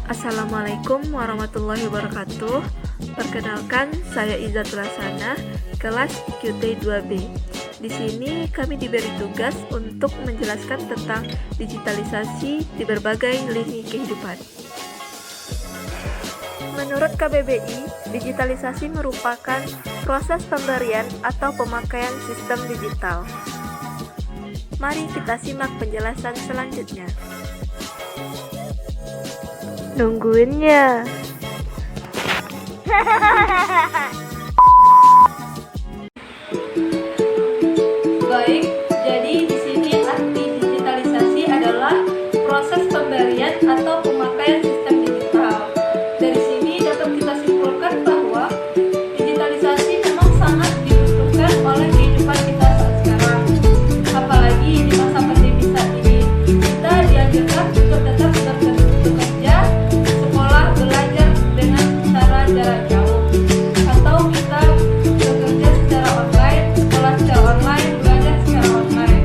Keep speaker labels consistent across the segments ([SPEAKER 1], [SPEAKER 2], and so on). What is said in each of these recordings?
[SPEAKER 1] Assalamualaikum warahmatullahi wabarakatuh. Perkenalkan, saya Izzat Rasana, kelas IQT 2B. Di sini kami diberi tugas untuk menjelaskan tentang digitalisasi di berbagai lini kehidupan. Menurut KBBI, digitalisasi merupakan proses pemberian atau pemakaian sistem digital. Mari kita simak penjelasan selanjutnya. Nungguinnya. Baik, jadi di sini arti digitalisasi adalah proses pemberian atau pemakaian sistem digital. Dari sini dapat kita simpulkan bahwa digitalisasi memang sangat dibutuhkan oleh kehidupan kita saat sekarang. Apalagi di masa pandemi saat ini, kita dianjurkan untuk tetap bekerja, sekolah, belajar dengan cara jarak jauh, atau kita bekerja secara online, sekolah secara online, belajar secara online.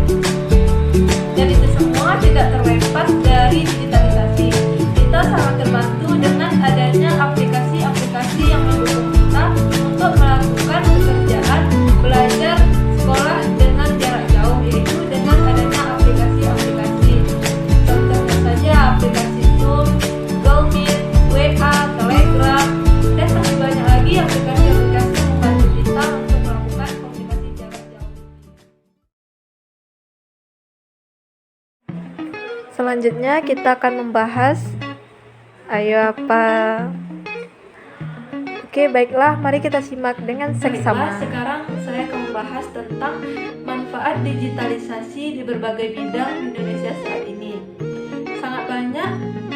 [SPEAKER 1] Dan itu semua tidak terlepas dari digitalisasi. Kita sangat terbantu dengan adanya aplikasi-aplikasi yang mendukung kita untuk melakukan pekerjaan, belajar, sekolah dengan jarak jauh, yaitu dengan adanya aplikasi-aplikasi. Contohnya saja aplikasi Zoom, Google Meet, WA, Telegram, dan masih banyak lagi aplikasi-aplikasi yang membantu kita untuk melakukan komunikasi jarak jauh. Selanjutnya kita akan membahas Oke, baiklah, mari kita simak dengan seksama. Sekarang saya akan membahas tentang manfaat digitalisasi di berbagai bidang di Indonesia saat ini. Sangat banyak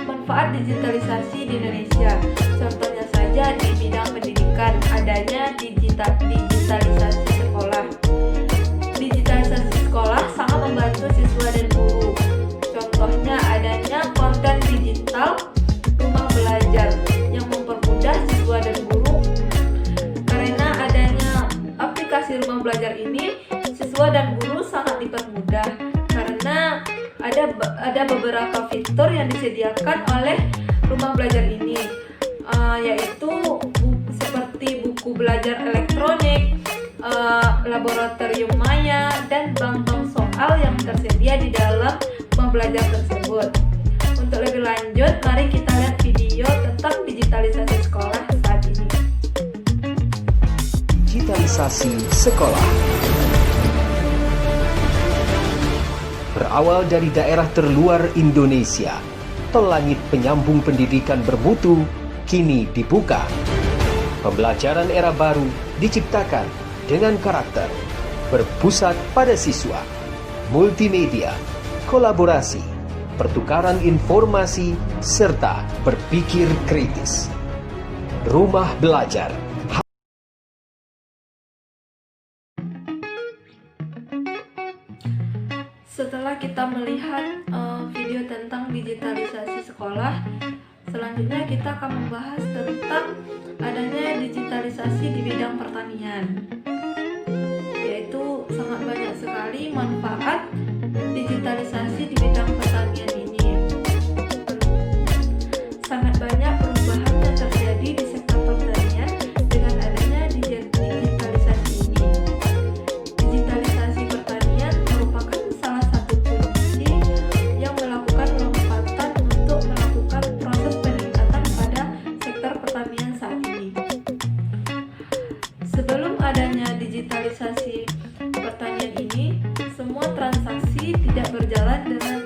[SPEAKER 1] manfaat digitalisasi di Indonesia. Contohnya saja di bidang pendidikan, adanya digitalisasi sekolah. Digitalisasi sekolah sangat membantu siswa dan guru. Contohnya adanya konten digital rumah belajar yang mempermudah siswa dan guru. Karena adanya aplikasi rumah belajar ini, siswa dan guru sangat dipermudah karena ada beberapa fitur yang disediakan oleh rumah belajar ini, yaitu seperti buku belajar elektronik, laboratorium maya, dan bank-bank soal yang tersedia di dalam rumah belajar tersebut. Untuk lebih lanjut, mari kita lihat video tentang digitalisasi sekolah saat ini.
[SPEAKER 2] Digitalisasi sekolah berawal dari daerah terluar Indonesia. Tol langit penyambung pendidikan bermutu kini dibuka. Pembelajaran era baru diciptakan dengan karakter berpusat pada siswa, multimedia, kolaborasi, pertukaran informasi, serta berpikir kritis. Rumah belajar.
[SPEAKER 1] Setelah kita melihat video tentang digitalisasi sekolah, selanjutnya kita akan membahas tentang adanya digitalisasi di bidang pertanian, yaitu sangat banyak sekali manfaat digitalisasi di bidang pertanian ini. Sangat banyak perubahan yang terjadi di sektor pertanian dengan adanya digitalisasi ini. Digitalisasi pertanian merupakan salah satu kunci yang melakukan lompatan untuk melakukan proses peningkatan pada sektor pertanian saat ini. Sebelum adanya digitalisasi pertanian ini, semua transaksi tidak berjalan dengan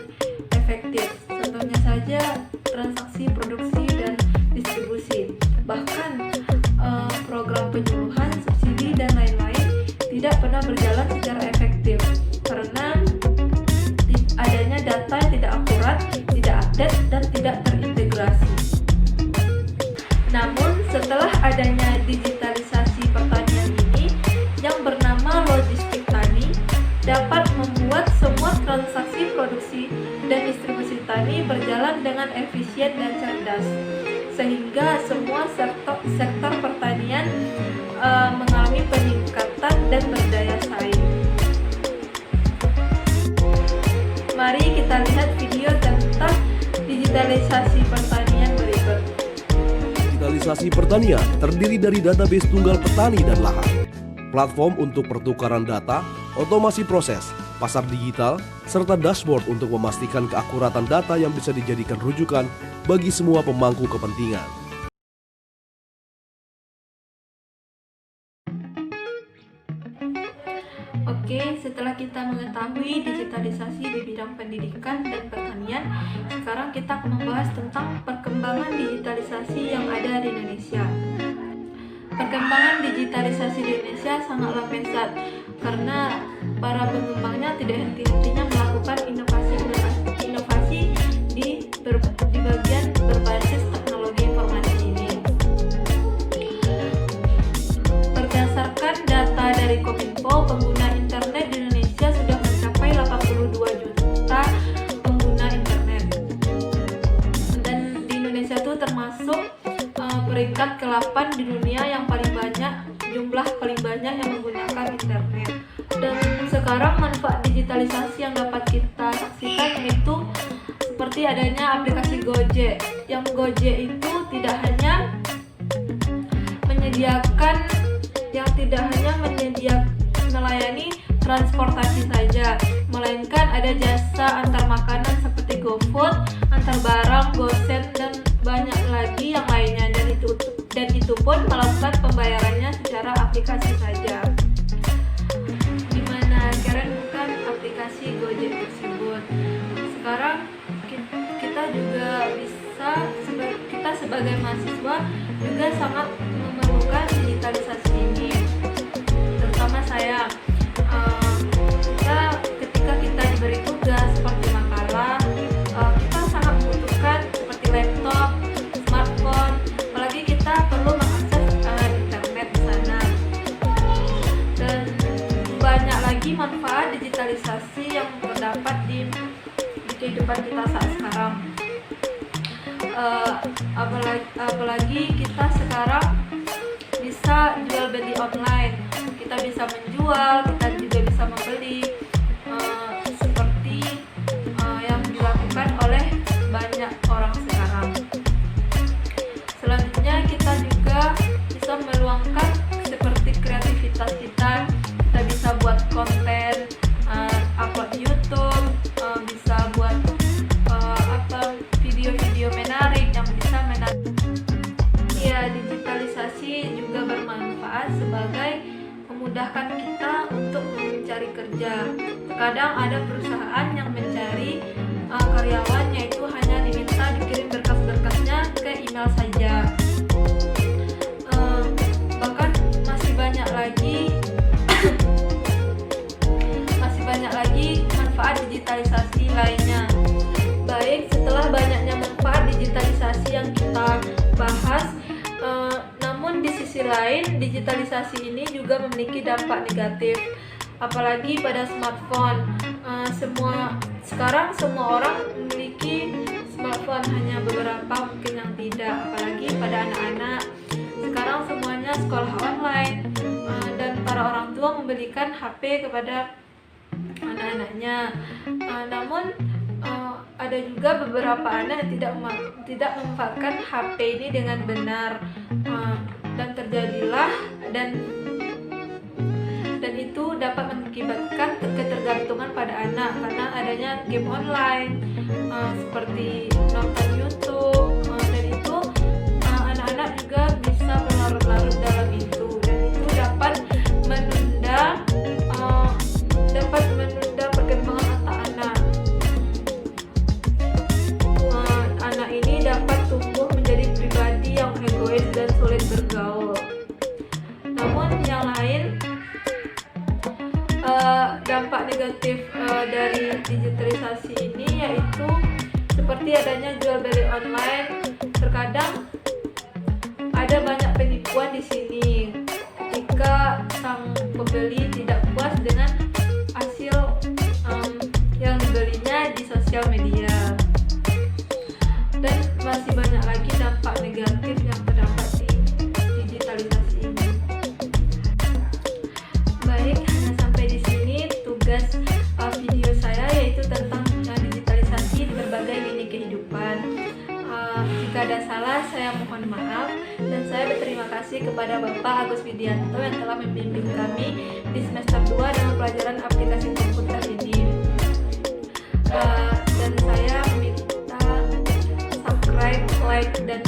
[SPEAKER 1] efektif. Contohnya saja transaksi produksi dan distribusi. Bahkan program penyuluhan, subsidi, dan lain-lain tidak pernah berjalan secara efektif karena adanya data yang tidak akurat, tidak update, dan tidak terintegrasi. Namun setelah adanya digitalisasi pertanian ini yang bernama logistik tani, dapat membuat semua transaksi produksi dan distribusi tani berjalan dengan efisien dan cerdas, sehingga semua sektor pertanian mengalami peningkatan dan berdaya saing. Mari kita lihat video tentang digitalisasi pertanian berikut.
[SPEAKER 3] digitalisasi pertanian terdiri dari database tunggal petani dan lahan, platform untuk pertukaran data, otomasi proses, pasar digital, serta dashboard untuk memastikan keakuratan data yang bisa dijadikan rujukan bagi semua pemangku kepentingan.
[SPEAKER 1] Oke, setelah kita mengetahui digitalisasi di bidang pendidikan dan pertanian, sekarang kita akan membahas tentang perkembangan digitalisasi yang ada di Indonesia. Perkembangan digitalisasi di Indonesia sangatlah pesat karena para pengembangnya tidak henti-hentinya melakukan inovasi di bagian berbasis teknologi informasi ini. Berdasarkan data dari Kominfo, pengguna internet di Indonesia sudah mencapai 82 juta pengguna internet. Dan di Indonesia itu termasuk peringkat ke-8 di dunia yang jumlah paling banyak yang menggunakan internet. Dan sekarang manfaat digitalisasi yang dapat kita saksikan yaitu seperti adanya aplikasi Gojek. Yang Gojek itu tidak hanya melayani transportasi saja, melainkan ada jasa antar makanan seperti GoFood, antar barang, GoSend, dan banyak lagi yang lainnya, dan itu pun melakukan pembayarannya secara aplikasi saja. Dimana kalian bukan aplikasi Gojek tersebut. Sekarang kita juga kita sebagai mahasiswa juga sangat memerlukan digitalisasi ini, terutama saya. Ketika kita diberi tugas seperti makalah, kita sangat membutuhkan seperti laptop, smartphone, apalagi kita perlu mengakses internet di sana. Dan banyak lagi manfaat digitalisasi yang terdapat di kehidupan kita saat sekarang. Apalagi kita sekarang bisa jual beli online, kita bisa menjual, kita juga bisa membeli, seperti yang dilakukan oleh banyak orang sekarang. Selanjutnya kita juga bisa meluangkan seperti kreativitas kita bisa buat konten, upload YouTube, bisa buat video-video menarik yang bisa menarik. Ya, digitalisasi juga bermanfaat sebagai memudahkan kita untuk mencari kerja. Terkadang ada perusahaan yang mencari karyawan yaitu hanya diminta dikirim berkas-berkasnya ke email saja. Bahkan masih banyak lagi manfaat digitalisasi lainnya. Baik, setelah banyaknya manfaat digitalisasi yang kita bahas, namun di sisi lain digitalisasi ini juga memiliki dampak negatif, apalagi pada smartphone. Sekarang semua orang memiliki smartphone, hanya beberapa mungkin yang tidak, apalagi pada anak-anak. Sekarang semuanya sekolah online, dan para orang tua membelikan HP kepada anak-anaknya. Namun ada juga beberapa anak yang tidak memanfaatkan HP ini dengan benar, dan terjadilah dan itu dapat mengakibatkan ketergantungan pada anak karena adanya game online, seperti nonton YouTube, dan itu anak-anak juga bisa berlarut-larut dalam itu, dan itu dapat menunda perkembangan otak anak. Anak ini dapat tumbuh menjadi pribadi yang egois dan sulit bergaul. Namun yang lain, dampak negatif dari digitalisasi ini yaitu seperti adanya jual beli online. Terkadang ada banyak penipuan di sini ketika sang pembeli tidak puas dengan hasil yang dibelinya di sosial media. Dan masih banyak lagi dampak negatif yang terdapat di digitalisasi ini. Baik, hanya sampai di sini tugas video saya, yaitu tentang digitalisasi di berbagai lini kehidupan. Jika ada salah, saya mohon maaf. maaf, dan saya berterima kasih kepada Bapak Agus Widianto yang telah membimbing kami di semester 2 dengan pelajaran aplikasi komputer ini. Dan saya meminta subscribe, like, dan